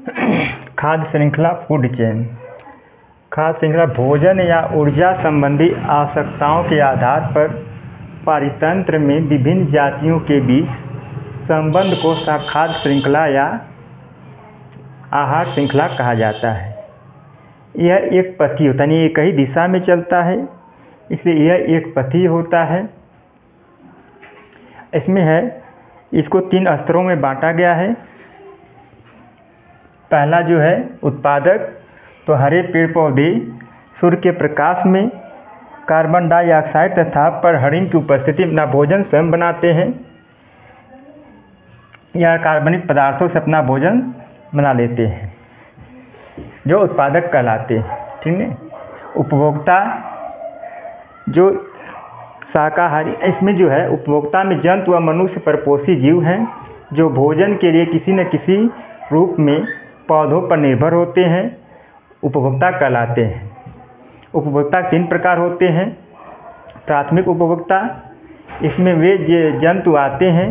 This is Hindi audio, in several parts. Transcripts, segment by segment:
खाद्य श्रृंखला फूड चेन। खाद्य श्रृंखला भोजन या ऊर्जा संबंधी आवश्यकताओं के आधार पर पारितंत्र में विभिन्न जातियों के बीच संबंध को खाद्य श्रृंखला या आहार श्रृंखला कहा जाता है। यह एक पथी होता है, यानी एक ही दिशा में चलता है, इसलिए यह एक पथी होता है। इसमें है, इसको 3 स्तरों में बांटा गया है। पहला जो है उत्पादक, तो हरे पेड़ पौधे सूर्य के प्रकाश में कार्बन डाइऑक्साइड तथा परहरिन की उपस्थिति में अपना भोजन स्वयं बनाते हैं या कार्बनिक पदार्थों से अपना भोजन बना लेते हैं, जो उत्पादक कहलाते हैं। ठीक है। उपभोक्ता जो शाकाहारी, इसमें जो है उपभोक्ता में जंतु व मनुष्य परपोषी जीव हैं जो भोजन के लिए किसी न किसी रूप में पौधों पर निर्भर होते हैं, उपभोक्ता कहलाते हैं। उपभोक्ता 3 प्रकार होते हैं। प्राथमिक उपभोक्ता, इसमें वे जंतु आते हैं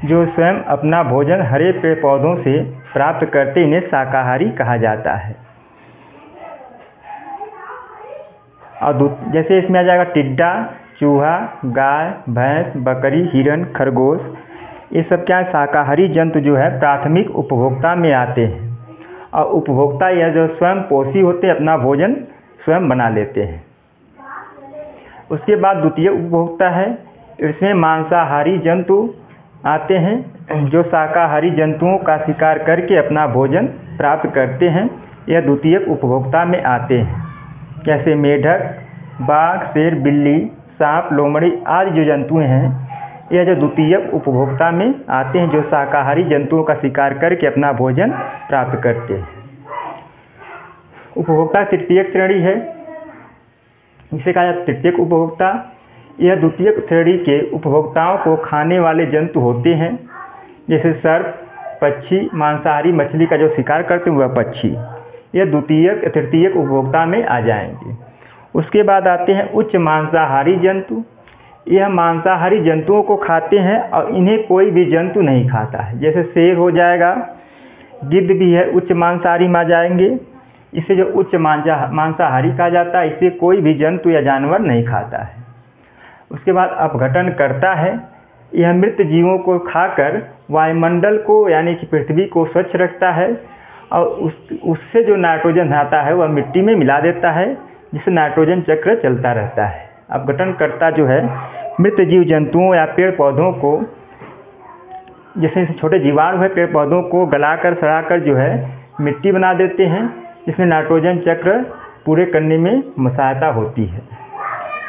जो स्वयं अपना भोजन हरे पेड़ पौधों से प्राप्त करते, इन्हें शाकाहारी कहा जाता है। और जैसे इसमें आ जाएगा टिड्डा, चूहा, गाय, भैंस, बकरी, हिरण, खरगोश, ये सब क्या है, शाकाहारी जंतु जो है प्राथमिक उपभोक्ता में आते हैं। और उपभोक्ता यह जो स्वयं पोषी होते हैं, अपना भोजन स्वयं बना लेते हैं। उसके बाद द्वितीय उपभोक्ता है, इसमें मांसाहारी जंतु आते हैं जो शाकाहारी जंतुओं का शिकार करके अपना भोजन प्राप्त करते हैं, यह द्वितीय उपभोक्ता में आते हैं। जैसे मेढक, बाघ, शेर, बिल्ली, सांप, लोमड़ी आदि जो जंतु हैं, यह जो द्वितीय उपभोक्ता में आते हैं, जो शाकाहारी जंतुओं का शिकार करके अपना भोजन प्राप्त करते हैं। उपभोक्ता तृतीय श्रेणी है, जिसे कहा जाता है तृतीय उपभोक्ता। यह द्वितीय श्रेणी के उपभोक्ताओं को खाने वाले जंतु होते हैं, जैसे सर्प, पक्षी, मांसाहारी मछली का जो शिकार करते हैं वह पक्षी, यह तृतीय उपभोक्ता में आ जाएंगे। उसके बाद आते हैं उच्च मांसाहारी जंतु। यह मांसाहारी जंतुओं को खाते हैं और इन्हें कोई भी जंतु नहीं खाता है, जैसे शेर हो जाएगा, गिद्ध भी है, उच्च मांसाहारी में आ जाएंगे। इसे जो उच्च मांसाहारी कहा जाता है, इसे कोई भी जंतु या जानवर नहीं खाता है। उसके बाद अपघटन करता है, यह मृत जीवों को खाकर वायुमंडल को यानी कि पृथ्वी को स्वच्छ रखता है और उससे जो नाइट्रोजन आता है वह मिट्टी में मिला देता है, जिससे नाइट्रोजन चक्र चलता रहता है। अपघटन करता जो है मृत जीव जंतुओं या पेड़ पौधों को, जैसे छोटे जीवाणु है, पेड़ पौधों को गलाकर सड़ाकर जो है मिट्टी बना देते हैं, जिसमें नाइट्रोजन चक्र पूरे करने में सहायता होती है।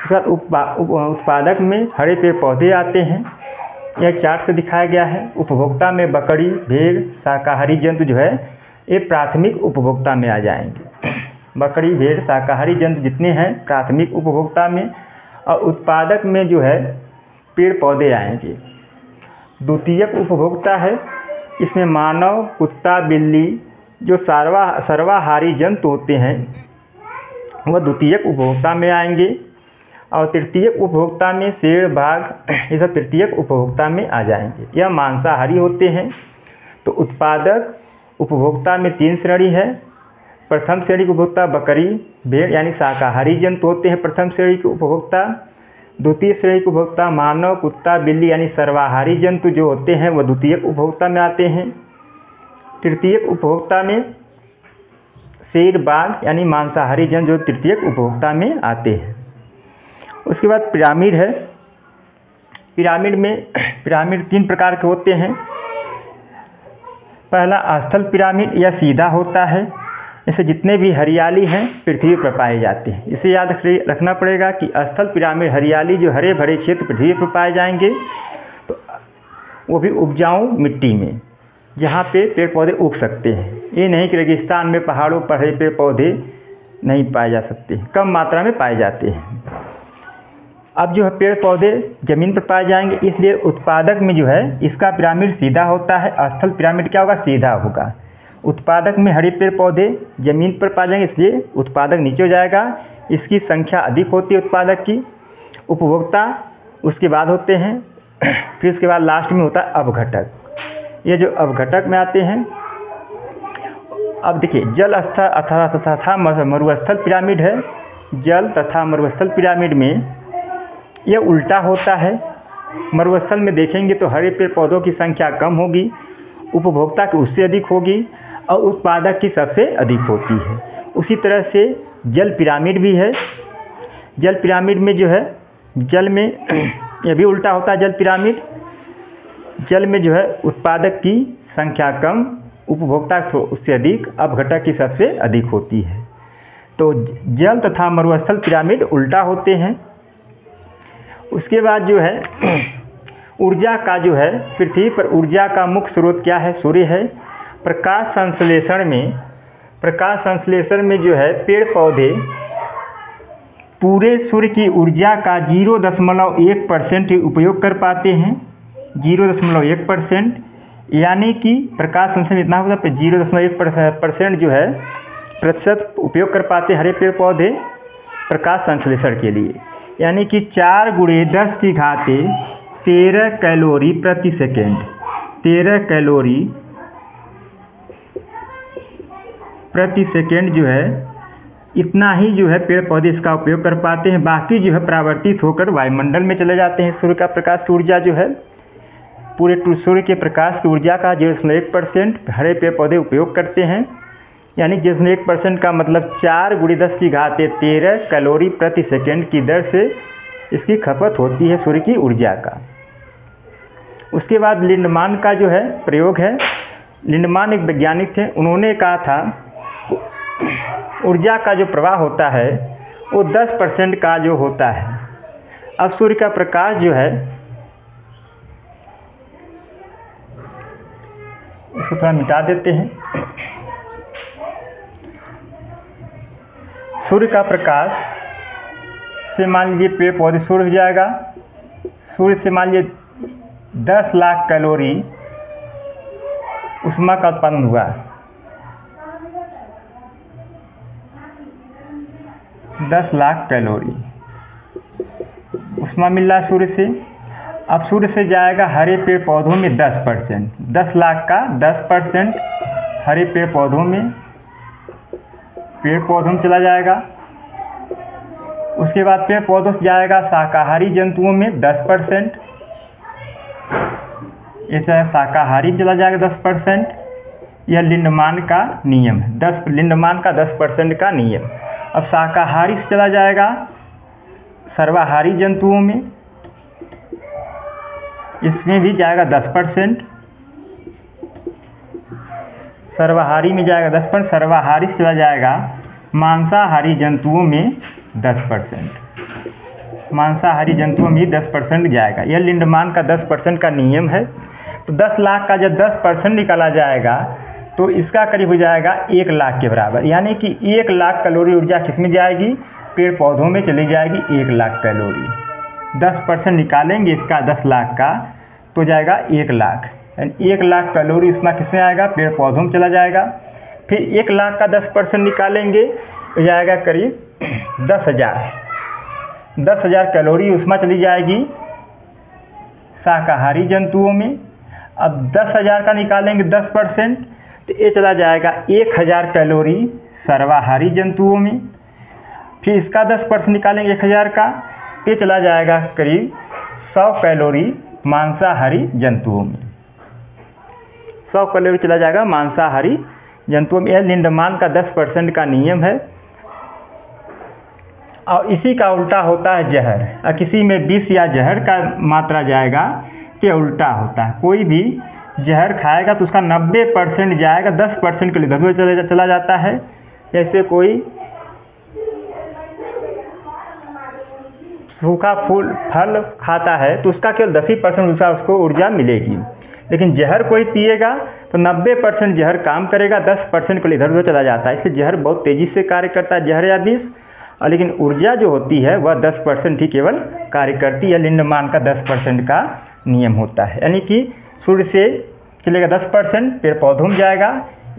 उसके बाद उत्पादक में हरे पेड़ पौधे आते हैं, यह चार्ट से दिखाया गया है। उपभोक्ता में बकरी, भेड़, शाकाहारी जंतु जो है ये प्राथमिक उपभोक्ता में आ जाएंगे। बकरी, भेड़, शाकाहारी जंतु जितने हैं प्राथमिक उपभोक्ता में, और उत्पादक में जो है पेड़ पौधे आएंगे। द्वितीय उपभोक्ता है, इसमें मानव, कुत्ता, बिल्ली जो सर्वाहारी जंतु होते हैं वह द्वितीय उपभोक्ता में आएंगे। और तृतीय उपभोक्ता में शेर, बाघ ये सब तृतीय उपभोक्ता में आ जाएंगे, यह मांसाहारी होते हैं। तो उत्पादक उपभोक्ता में 3 श्रेणी है। प्रथम श्रेणी के उपभोक्ता बकरी, भेड़ यानी शाकाहारी जंतु होते हैं, प्रथम श्रेणी के उपभोक्ता। द्वितीय श्रेणी के उपभोक्ता मानव, कुत्ता, बिल्ली यानी सर्वाहारी जंतु जो होते हैं वह द्वितीय उपभोक्ता में आते हैं। तृतीय उपभोक्ता में शेर, बाघ यानी मांसाहारी जंतु जो तृतीय उपभोक्ता में आते हैं। उसके बाद पिरामिड है। पिरामिड 3 प्रकार के होते हैं। पहला अस्थल पिरामिड, यह सीधा होता है, इसे जितने भी हरियाली हैं पृथ्वी पर पाए जाते हैं। इसे याद रखना पड़ेगा कि स्थल पिरामिड हरियाली जो हरे भरे क्षेत्र पृथ्वी पर पाए जाएंगे, तो वो भी उपजाऊ मिट्टी में, जहाँ पे पेड़ पौधे उग सकते हैं। ये नहीं कि रेगिस्तान में पहाड़ों पर हरे पेड़ पौधे नहीं पाए जा सकते, कम मात्रा में पाए जाते हैं। अब जो है पेड़ पौधे ज़मीन पर पाए जाएंगे, इसलिए उत्पादक में जो है इसका पिरामिड सीधा होता है। स्थल पिरामिड क्या होगा, सीधा होगा। उत्पादक में हरे पेड़ पौधे ज़मीन पर पाए जाएंगे, इसलिए उत्पादक नीचे हो जाएगा, इसकी संख्या अधिक होती है उत्पादक की। उपभोक्ता उसके बाद होते हैं, फिर उसके बाद लास्ट में होता है अपघटक। ये जो अपघटक में आते हैं, अब देखिए जल स्थल तथा मरुस्थल पिरामिड है। जल तथा मरुस्थल पिरामिड में यह उल्टा होता है। मरुस्थल में देखेंगे तो हरे पेड़ पौधों की संख्या कम होगी, उपभोक्ता की उससे अधिक होगी और उत्पादक की सबसे अधिक होती है। उसी तरह से जल पिरामिड भी है। जल पिरामिड में जो है जल में यह भी उल्टा होता है। जल पिरामिड, जल में जो है उत्पादक की संख्या कम, उपभोक्ता उससे अधिक, अपघटक की सबसे अधिक होती है। तो जल तथा मरुस्थल पिरामिड उल्टा होते हैं। उसके बाद जो है ऊर्जा का जो है, पृथ्वी पर ऊर्जा का मुख्य स्रोत क्या है? सूर्य है। प्रकाश संश्लेषण में जो है पेड़ पौधे पूरे सूर्य की ऊर्जा का 0.1% ही उपयोग कर पाते हैं। 0.1%, यानी कि प्रकाश संश्लेषण इतना होता है 0.1% जो है प्रतिशत उपयोग कर पाते हरे पेड़ पौधे प्रकाश संश्लेषण के लिए, यानी कि 4 × 10⁻13 कैलोरी प्रति सेकेंड। 13 कैलोरी प्रति सेकेंड जो है इतना ही जो है पेड़ पौधे इसका उपयोग कर पाते हैं। बाकी जो है परावर्तित होकर वायुमंडल में चले जाते हैं। सूर्य का प्रकाश की ऊर्जा जो है, पूरे सूर्य के प्रकाश की ऊर्जा का 0.1% हरे पेड़ पौधे उपयोग करते हैं, यानी 0.1% का मतलब 4 × 10⁻13 कैलोरी प्रति सेकेंड की दर से इसकी खपत होती है सूर्य की ऊर्जा का। उसके बाद लिंडमान का जो है प्रयोग है। लिंडमान एक वैज्ञानिक थे। उन्होंने कहा था ऊर्जा का जो प्रवाह होता है वो 10% का जो होता है। अब सूर्य का प्रकाश जो है, इसको थोड़ा मिटा देते हैं। सूर्य का प्रकाश से मान लीजिए पेड़ पौधे सूर्य हो जाएगा। सूर्य से मान लीजिए 10 लाख कैलोरी ऊष्मा का उत्पन्न हुआ। 10 लाख कैलोरी ऊष्मा मिल रहा है सूर्य से। अब सूर्य से जाएगा हरे पेड़ पौधों में 10%। 10 लाख का 10% हरे पेड़ पौधों में चला जाएगा। उसके बाद पेड़ पौधों से जाएगा शाकाहारी जंतुओं में 10%। ऐसा शाकाहारी चला जाएगा 10%। यह लिंडमान का नियम है। लिंडमान का 10% का नियम। अब शाकाहारी से चला जाएगा सर्वाहारी जंतुओं में, इसमें भी जाएगा 10%। सर्वाहारी में जाएगा 10%। सर्वाहारी से चला जाएगा मांसाहारी जंतुओं में 10%। मांसाहारी जंतुओं में 10% जाएगा। यह लिंडमान का 10% का नियम है। तो 10 लाख का जब 10% निकाला जाएगा तो इसका करीब हो जाएगा 1 लाख के बराबर, यानी कि 1 लाख कैलोरी ऊर्जा किस में जाएगी? पेड़ पौधों में चली जाएगी 1 लाख कैलोरी। 10% निकालेंगे इसका 10 लाख का तो जाएगा 1 लाख, यानी 1 लाख कैलोरी इसमें किस में आएगा? पेड़ पौधों में चला जाएगा। फिर 1 लाख का 10% निकालेंगे तो जाएगा करीब 10,000 कैलोरी उसमें चली जाएगी शाकाहारी जंतुओं में। अब 10,000 का निकालेंगे 10% तो ये चला जाएगा 1,000 कैलोरी सर्वाहारी जंतुओं में। फिर इसका 10% निकालेंगे 1,000 का तो ये चला जाएगा करीब 100 कैलोरी मांसाहारी जंतुओं में। 100 कैलोरी चला जाएगा मांसाहारी जंतुओं में। यह लिंडमान का 10% का नियम है। और इसी का उल्टा होता है जहर। और किसी में विष या जहर का मात्रा जाएगा कि उल्टा होता है। कोई भी जहर खाएगा तो उसका 90% जाएगा, 10% के लिए इधर चला जाता है। जैसे कोई सूखा फल खाता है तो उसका केवल 10% उसको ऊर्जा मिलेगी, लेकिन जहर कोई पिएगा तो 90% जहर काम करेगा, 10% के लिए इधर उधर चला जाता है। इसलिए जहर बहुत तेज़ी से कार्य करता है, जहर या विष, और लेकिन ऊर्जा जो होती है वह 10% ही केवल कार्य करती है। लिंडमान का 10% का नियम होता है, यानी कि सूर्य से चलेगा 10%, पेड़ पौधों में जाएगा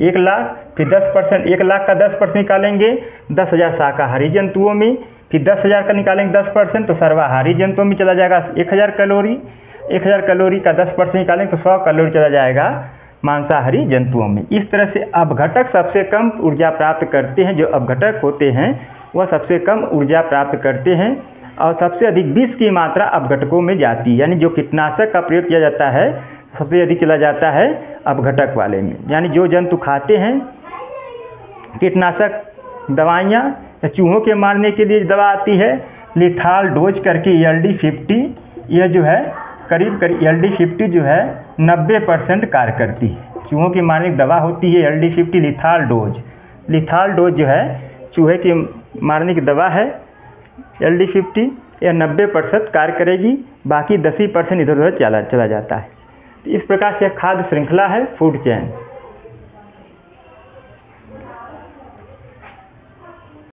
1 लाख, फिर 10%, 1 लाख का 10% निकालेंगे 10,000 शाकाहारी जंतुओं में, फिर 10,000 का निकालेंगे 10% तो सर्वाहारी जंतुओं में चला जाएगा 1,000 कैलोरी। 1,000 कैलोरी का 10% निकालेंगे तो 100 कैलोरी चला जाएगा मांसाहारी जंतुओं में। इस तरह से अपघटक सबसे कम ऊर्जा प्राप्त करते हैं। जो अपघटक होते हैं वह सबसे कम ऊर्जा प्राप्त करते हैं और सबसे अधिक विष की मात्रा अपघटकों में जाती है। यानी जो कीटनाशक का प्रयोग किया जाता है सबसे अधिक चला जाता है अपघटक वाले में। यानी जो जंतु खाते हैं कीटनाशक दवाइयाँ या चूहों के मारने के लिए दवा आती है लिथाल डोज करके LD50, यह जो है करीब LD50 जो है 90% कार्य करती है। चूहों की मारने की दवा होती है LD50 लिथाल डोज जो है चूहे की मारने की दवा है LD50, यह 90% कार्य करेगी, बाकी 10% इधर उधर चला जाता है। तो इस प्रकार से खाद्य श्रृंखला है फूड चेन।